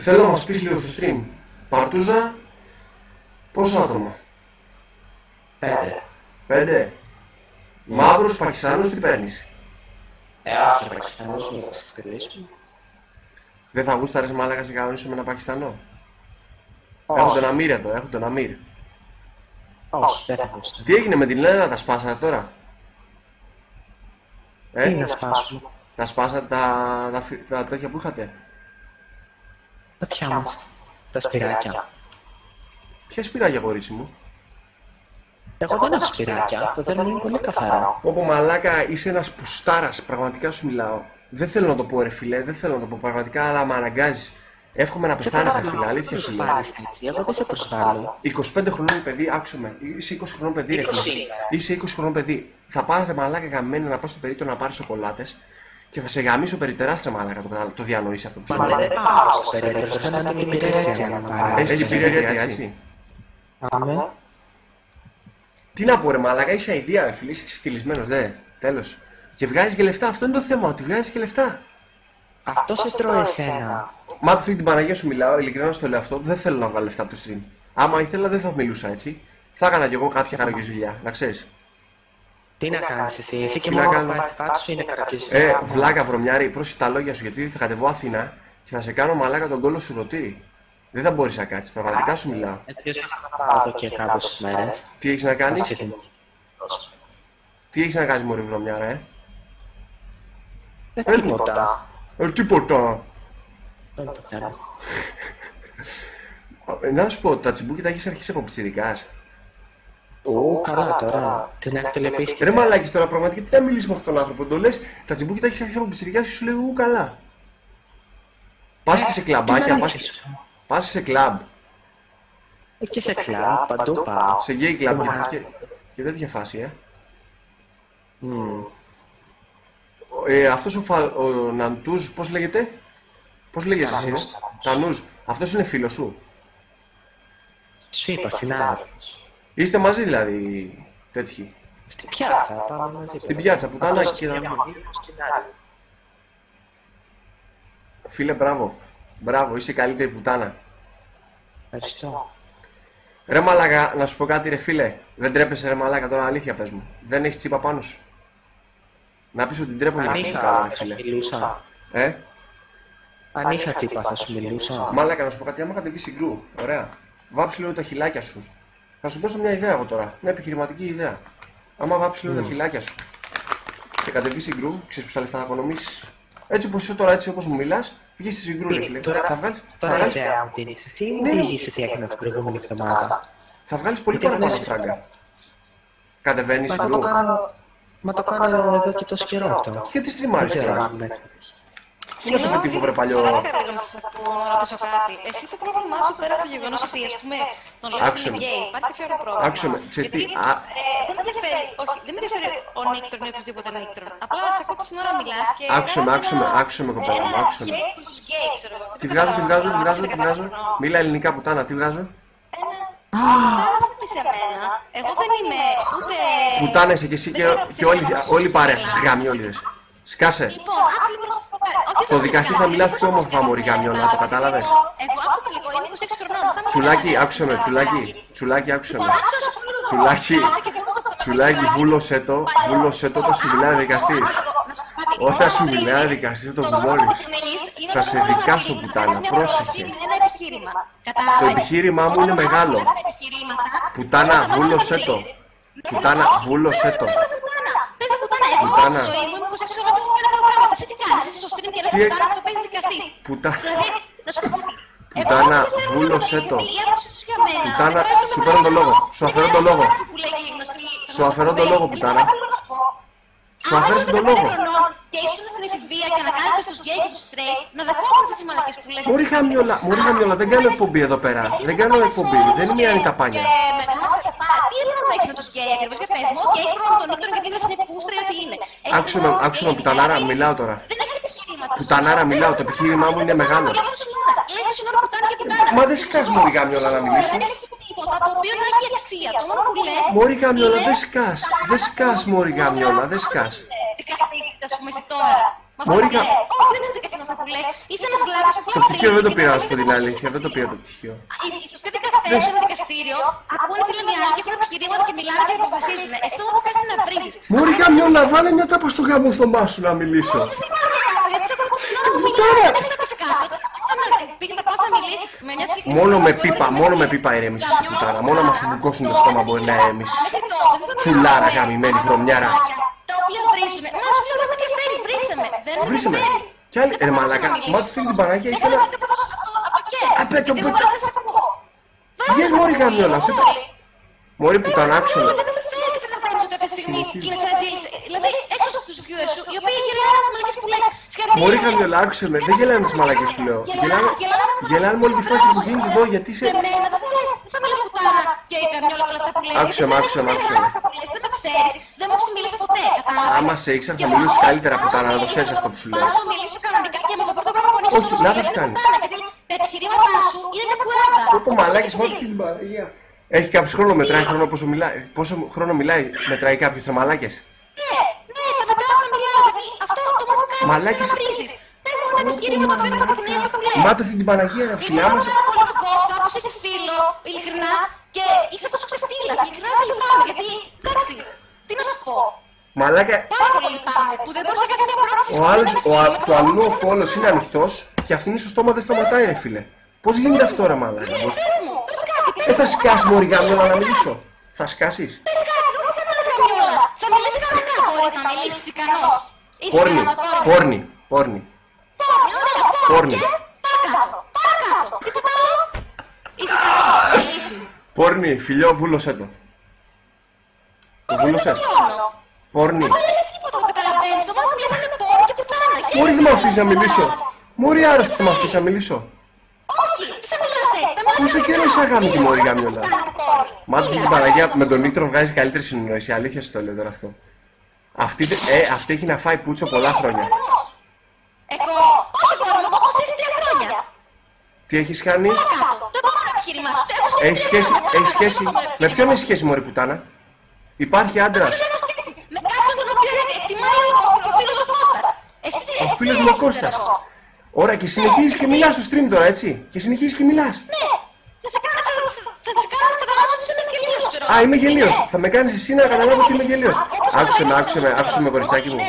Θέλω να μας πεις λίγο στο stream. Παρτούζα, πόσο άτομα? 5. 5. Μαύρους, Πακιστάνους, τι παίρνεις? Όχι, Πακιστανός, μην θα στηρίσουμε. Δεν θα γούσταρες μάλακα σε κανονίσω με ένα Πακιστανό? Όχι. Έχω τον Αμύρ εδώ, έχω τον Αμύρ. Όχι, δεν θα γούστα. Τι έγινε με την Λένα, τα σπάσατε τώρα? Τι να σπάσουμε? Τα σπάσατε τα τέτοια που είχατε? Τα ποια μας? Τα σπυράκια. Ποια σπυράκια, κορίτσι μου? Εγώ δεν έχω σπυράκια, το δέρμα μου είναι πολύ καθαρό. Όπω μαλάκα, είσαι ένας πουστάρας, πραγματικά σου μιλάω. Δεν θέλω να το πω ρε φίλε, δεν θέλω να το πω πραγματικά, αλλά με αναγκάζεις. Εύχομαι να πεθάνεις ρε φίλε, αλήθεια σου λέω. Εγώ δεν σε προσβάλλω. 25 χρονών παιδί, άκουσε με. Είσαι 20 χρονών παιδί, ρε φίλε. Είσαι 20 χρονών παιδί. Θα πάρεις ρε μαλάκα γαμμένο να πας στο περίπτωμα να πάρεις σοκολάτες και θα σε γαμίσω περιτεράστρα μαλάκα, το διανοείς αυτό που σου Μα λέω. δεν πάω στο περίπτωμα, θα είναι την περιέργεια να πάρω. Έχεις περιέργεια έτσι? Αμέ. Τι να πω ρε μαλάκα, είσαι αηδία ρε φίλε, είσαι ξεφτυλισμένος, δε. Τέλος. Και βγάζεις και λεφτά, αυτό είναι το θέμα, ότι βγάζεις και λεφτά. Αυτό σε τρώει εσένα. Μα του την Παναγία σου μιλάω, ειλικρινά στο λέω αυτό, δεν θέλω να βγάλω λεφτά από το stream. Άμα ήθελα δεν θα μιλούσα έτσι. Θα έκανα κι εγώ κάποια καραγκιόζηλιά, να ξέρεις. Τι να κάνεις εσύ και Τι να μόνο κάνω? να φάεις τη φάση σου είναι καρακίζεις. Βλάκα βρωμιάρη, πρόσεχε τα λόγια σου γιατί θα κατεβώ Αθήνα και θα σε κάνω μαλάκα τον κόλλο σου ρωτή. Δεν θα μπορείς να κάτσεις, πραγματικά σου μιλάω. Έτσι θα πάω εδώ και κάποιες μέρες. Τι έχεις να κάνεις? Ασχετικά. Τι έχεις να κάνεις μωρή βρωμιάρα, Δεν Πες μου. τίποτα. Τίποτα. Δεν είναι το θέμα. Να σου πω, τα τσιμπούκια τα έχεις αρχίσει από πιτσιρικάς. Καλά τώρα. Την εκτελεπίστη. Ρε μαλάκης τώρα, πραγματικά τι να μιλήσεις με αυτόν τον άνθρωπο. Το λες, τα τσιμπούκια τα έχεις αρχίσει από πιτσιρικάς και σου λέει καλά. Πας και σε κλαμπάκια, πας και σε κλαμπ. Και σε κλαμπ, παντού πάω. Σε γκέι κλαμπ και τέτοια φάση, Αυτός ο Ναντούζ, πώς λέγεται? Πώς λέγεσαι εσύ? Τανούζ. Αυτός είναι φίλος σου? Σου είπα, συνάδελφος. Είστε μαζί δηλαδή τέτοιοι? Στην πιάτσα, πάμε μαζί. Στην πιάτσα, πουτάνα και να... Φίλε, μπράβο. Μπράβο, είσαι η καλύτερη πουτάνα. Ευχαριστώ. Ρε μαλάκα, να σου πω κάτι ρε φίλε. Δεν τρέπεσαι ρε μαλάκα, τώρα αλήθεια πες μου. Δεν έχεις τσίπα πάνω σου? Να πεις ότι τρέπομαι Αν να είχα, κάνω ρε θα σου φίλε. μιλούσα. Αν είχα τσίπα, θα σου μιλούσα. Μαλάκα, να σου πω κάτι, άμα κατεβείς συγκρού, ωραία. Βάψει λίγο τα χιλάκια σου. Θα σου δώσω μια ιδέα εγώ τώρα, μια επιχειρηματική ιδέα. Άμα βάψει λίγο τα χιλάκια σου και κατεβείς συγκρού, ξέρεις πόσα λεφτά θα οικονομήσεις? Έτσι όπως είσαι τώρα, έτσι όπως μου μιλάς, βγεις στη συγκρού ρε φίλε. Θα βγάλεις... Τώρα ιδέα μου δίνεις εσύ ή μου διηγείσαι τι έκανε την προηγούμενη εβδομάδα? Θα βγάλεις πολύ Γιατί παραπάνω δεν φράγκα. Κατεβαίνεις Μα συγκρού. το κάνω εδώ και τόσο καιρό αυτό. Γιατί Δεν στριμάρεις ξέρω κιόλας? αν είναι έτσι. Τι να σε πετύχω βρε παλιό. Παρακαλώ να σας ρωτήσω κάτι. Εσύ το πρόβλημά σου πέρα από το γεγονός ότι ας πούμε τον λες Άκουσε είναι με. γκέι, υπάρχει κάποιο άλλο πρόβλημα? Άκουσε με, ξέρεις τι, Δεν με ενδιαφέρει, όχι, δεν με ενδιαφέρει ο Νίκτρον ή οποιοδήποτε Νίκτρον. Απλά σε ακούω την ώρα μιλάς και... Άκουσε με κοπέλα μου, άκουσε με. Γκέι προς γκέι, ξέρω εγώ. Τι βγάζω. Μίλα ελληνικά πουτάνα, τι βγάζω? Εγώ δεν είμαι ούτε... Πουτάνα είσαι κι εσύ και όλοι παρέα, γαμιόλιδες. Σκάσε. Λοιπόν, άκου λίγο. Όχι, Στο δικαστή θα μιλάς πιο όμορφα μωρή γαμιόλα, το κατάλαβες? Εγώ άκουμε λίγο, είμαι 26 χρονών. Σαν να Τσουλάκι, άκουσε με, τσουλάκι, άκουσε με. Τσουλάκι, βούλωσέ το όταν σου μιλάει δικαστής. Όταν σου μιλάει δικαστής θα το βουλώνεις. Θα σε δικάσω πουτάνα, πρόσεχε. Το επιχείρημά μου είναι μεγάλο. Πουτάνα, βούλωσέ το. Πουτάνα, βούλωσέ το. Πουτάνα. Πουτάνα, βούλωσέ το. Πουτάνα, σου παίρνω το λόγο. Σου αφαιρώ το λόγο. Σου αφαιρώ το λόγο, πουτάνα. Σου αφαιρώ το λόγο. Και ήσουν στην εφηβεία και να κάνετε στους γκέι και τους straight να δεχόμαστε αυτές τις μαλακές που λέτε. Μωρή γαμιόλα, δεν κάνω εκπομπή εδώ πέρα. Δεν κάνω εκπομπή, δεν είμαι η Ανίτα Πάνια. Τι πρόβλημα έχεις με τους γκέι ακριβώς, για πες μου? Και έχεις πρόβλημα με τον Νίκτρο γιατί λες είναι πούστρα ή ό,τι είναι. Άκουσε με, πουτανάρα, μιλάω τώρα. Δεν έχεις επιχειρήματα. Πουτανάρα, μιλάω, το επιχείρημά μου είναι μεγάλο. Λες τη ώρα πουτάνα και πουτάνα. Μα δεν σκάς μωρή γαμιόλα να μιλήσω. Δεν έχεις τίποτα το οποίο να έχει αξία. Το μόνο που λες... Μωρή γαμιόλα, δεν σκάς μωρή γαμιόλα, δεν σκάς. Τι καθίστηκες, ας πούμε, εσύ τώρα. Μωρή, Όχι, δεν είναι δικαστή με αυτά που λες. Είσαι ένας βλάκας που το πτυχίο δεν το πήρα, να σου πω την αλήθεια. Δεν το πήρα το πτυχίο. Οι σωστοί δικαστές σε ένα δικαστήριο ακούνε τι λένε οι άλλοι και έχουν επιχειρήματα και μιλάνε και αποφασίζουν. Εσύ το μόνο που κάνεις είναι να βρίζεις. Μωρή, καμιόλα, βάλε μια τάπα στο γάμο στο μάσου να μιλήσω. Μόνο με πίπα ηρέμησες η πουτάρα. Μόνο άμα σου μπουκώσουν το στόμα μπορεί να ηρέμησες. Τσουλάρα γαμημένη βρωμιάρα. Τα οποία βρίζουνε. Μα σου λέω δεν με ενδιαφέρει, βρίσε με. Δεν με Βρίσε με. ενδιαφέρει. Κι άλλη, μαλάκα, μα του θέλει την Παναγία, είσαι ένα... Απέτω πουτά... Βγες μωρή καμιόλα, σου είπα. Μωρή πουτάνα, άκουσα με. Δηλαδή, έξω από τους viewers σου, οι οποίοι γελάνε τις μαλακές που λες. Μωρή καμιόλα, άκουσε με, δεν γελάνε τις μαλακές που λέω. Γελάνε με όλη τη φάση που γίνεται εδώ, γιατί είσαι... Δεν με λες πουτάνα και η καμιόλα όλα αυτά που λες. Άκουσε με, άκουσε με, άκουσε με. Δεν το ξέρεις, δεν μου έχεις μιλήσει ποτέ. Άμα σε ήξερα θα μιλήσεις καλύτερα πουτάνα, να το ξέρεις αυτό που σου λέω. Θα σου μιλήσω κανονικά και με τον πρώτο προπονητή σου. Όχι, λάθος κάνεις. Τα επιχειρήματά σου είναι μια κουράδα. Πω μαλάκες, μόνο την Παναγία. Έχει κάποιος χρόνο, μετράει χρόνο πόσο μιλάει. Πόσο χρόνο μιλάει, μετράει κάποιος τρεμαλάκες. Ναι, θα μετράω να μιλάω, γιατί αυτό το μόνο που κάνεις Μαλάκες. είναι να βρίζεις. Πες μου ένα επιχείρημα το οποίο καταδεικνύει αυτό που λες. Μάτωθε την Παναγία ρε φιλιά μας. Κάπως έχει φίλο, ειλικρινά, και είσαι τόσο ξεφτύλας. Ειλικρινά σε λυπάμαι, γιατί, εντάξει, τι να σου πω. Μαλάκα, Πάρα πολύ λυπάμαι που δεν μπορείς να κάνεις μια πρόταση. ο άλλος, το αλλού αυτό όλος είναι ανοιχτός και αυτήν στο στόμα δεν σταματάει ρε φίλε. Πώς γίνεται αυτό ρε μαλάκα. Πες μου, πες κάτι, Θα σκάσει μωρή γάμιολα να μιλήσω. Θα σκάσεις. πες κάτι, δεν θα μιλήσεις καμιόλα. Θα μιλήσεις κανονικά, μπορείς να μιλήσεις ικανός. Είσαι Πόρνη, ικανός, κόρη. πόρνη, πόρνη. Πόρνη, ωραία, Πόρνη. πόρνη. Και παρακάτω, παρακάτω. Τίποτα άλλο. Είσαι ικανός, μιλήσεις. Πόρνη, φιλιό, βούλωσέ το. Το βούλωσες. Πόρνη. Δεν λες τίποτα, το καταλαβαίνεις. Το μόνο που λες είναι πόρνη και πουτάνα. Μωρή δεν με αφήσει να μιλήσω. Μωρή άρρωστη θα με αφήσει να μιλήσω. Όχι, τι θα μιλάς, θα μιλάς. Πόσο καιρό είσαι αγάπη τη μωρή γάμιολα. Μάτω την Παναγία με τον Νίκτρο βγάζει καλύτερη συνεννόηση. Αλήθεια σου το λέω τώρα αυτό. Αυτή έχει να φάει πούτσο πολλά χρόνια. Εγώ, όχι κόρη μου, έχω ζήσει 3 χρόνια. Τι έχεις κάνει, Παρακάτω, δεν μπορώ να επιχειρημά σου. έχει σχέση. Με ποιον έχει σχέση μωρή πουτάνα. Υπάρχει άντρας. Με κάποιον τον οποίο εκτιμάει ο φίλος ο Κώστας. Ο φίλος μου ο Κώστας. Ωραία, και συνεχίζεις και μιλάς στο stream τώρα, έτσι. Και συνεχίζεις και μιλάς. Θα σε κάνω να καταλάβω ότι είσαι γελίος, ξέρω. Α, είμαι γελίος. Θα με κάνεις εσύ να καταλάβω ότι είμαι γελίος. Άκουσε με, κοριτσάκι μου.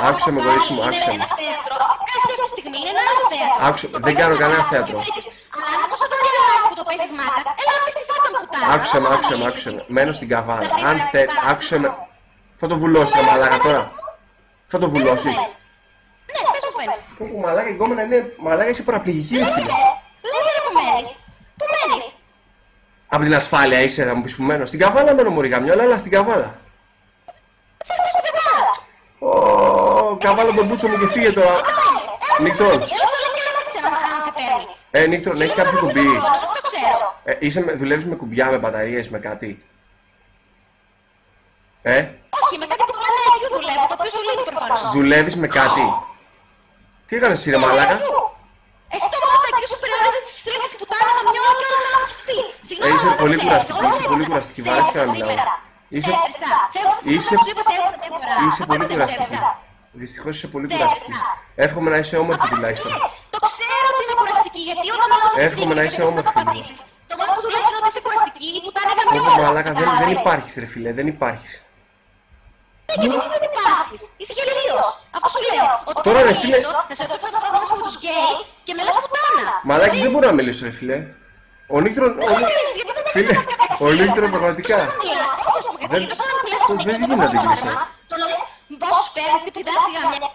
Άκουσε με, κορίτσι μου, άκουσε με. Κάνεις αυτή τη στιγμή, είναι ένα άλλο θέατρο. Άκουσε, δεν κάνω κανένα θέατρο. Αλλά αν πόσο δωρεάν που το παίζεις μάκας, έλα να πεις τη φάτσα μου πουτάνα. Άκουσε με. Μένω στην καβάλα. Αν θε, άκουσε με. Θα το βουλώσεις ρε μαλάκα τώρα. Θα το βουλώσεις. Ναι, πες μου παίρνεις. Πω μαλάκα, η γκόμενα είναι μαλάκα, είσαι παραπληγική ρε φίλε. Δεν που μένεις. Πού μένεις. Από την ασφάλεια είσαι, θα μου πεις που μένω. Στην καβάλα μένω μωρή γαμιόλα, αλλά στην καβάλα. Θα έρθεις στην καβάλα. Ω, καβάλα τον μπούτσο μου και φύγε τώρα. Νίκτρον. Έλα σε να σε παίρνει. Νίκτρον, έχει κάποιο κουμπί. Δεν το ξέρω. Δουλεύεις με κουμπιά, με μπαταρίες, με κάτι. Όχι, με κάτι που λένε ποιο δουλεύω, το οποίο σου λείπει προφανώς. Δουλεύεις με κάτι. Τι έκανες εσύ ρε μαλάκα. Εσύ το μόνο εκεί σου περιορίζεις τις λέξεις που τάνα καμιόλα και όλα να έχεις πει. Συγγνώμη, Είσαι αλλά πολύ δεν κουραστική, ξέρω. είσαι πολύ κουραστική, βαρέθηκα να μιλάω. Είσαι πολύ κουραστική. Δυστυχώς είσαι πολύ κουραστική. Εύχομαι να είσαι όμορφη τουλάχιστον. Το ξέρω ότι είναι κουραστική, γιατί όταν όλος Εύχομαι να είσαι όμορφη. το μόνο που του λες είναι ότι είσαι κουραστική ή που τάνα Πω καμιόλα. μαλάκα, δεν υπάρχεις ρε φίλε, δεν υπάρχεις. Γιατί εσύ δεν υπάρχεις. Είσαι γελίος. Αυτό σου λέω. Ότι Τώρα, θα ρε, φίλε. μιλήσω, θα σε ρωτήσω να προγνώσω με τους γκέι και με λες πουτάνα. Μαλάκι δεν μπορώ να μιλήσω ρε φίλε. Ο Νίκτρον, φίλε, ο Νίκτρον πραγματικά. Δεν γίνεται να την κλείσω. Πόσους παίρνεις, τι πηδάς σιγά μια.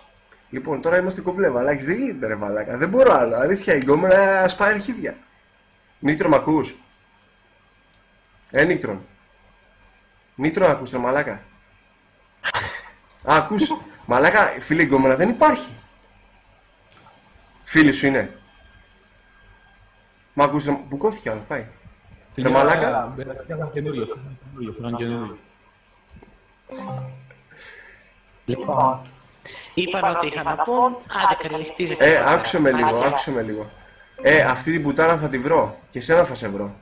Λοιπόν, τώρα είμαστε κομπλέ, μαλάκης, δεν γίνεται ρε μαλάκα. Δεν μπορώ άλλο, αλήθεια, η γκόμενα σπάει αρχίδια. Νίκτρο, μ' ακούς? Νίκτρον. Νίκτρο, ακούς ρε μαλάκα. Α, ακούς. Μαλάκα, φίλε, η γκόμενα δεν υπάρχει. Φίλη σου είναι. Μ' ακούς ρε, μπουκώθηκε άλλο, πάει. Ρε μαλάκα. Λοιπόν, είπαν ότι είχαν να πούν, άντε καλυστίζε. Άκουσε με λίγο. Αυτή την πουτάνα θα τη βρω και εσένα θα σε βρω.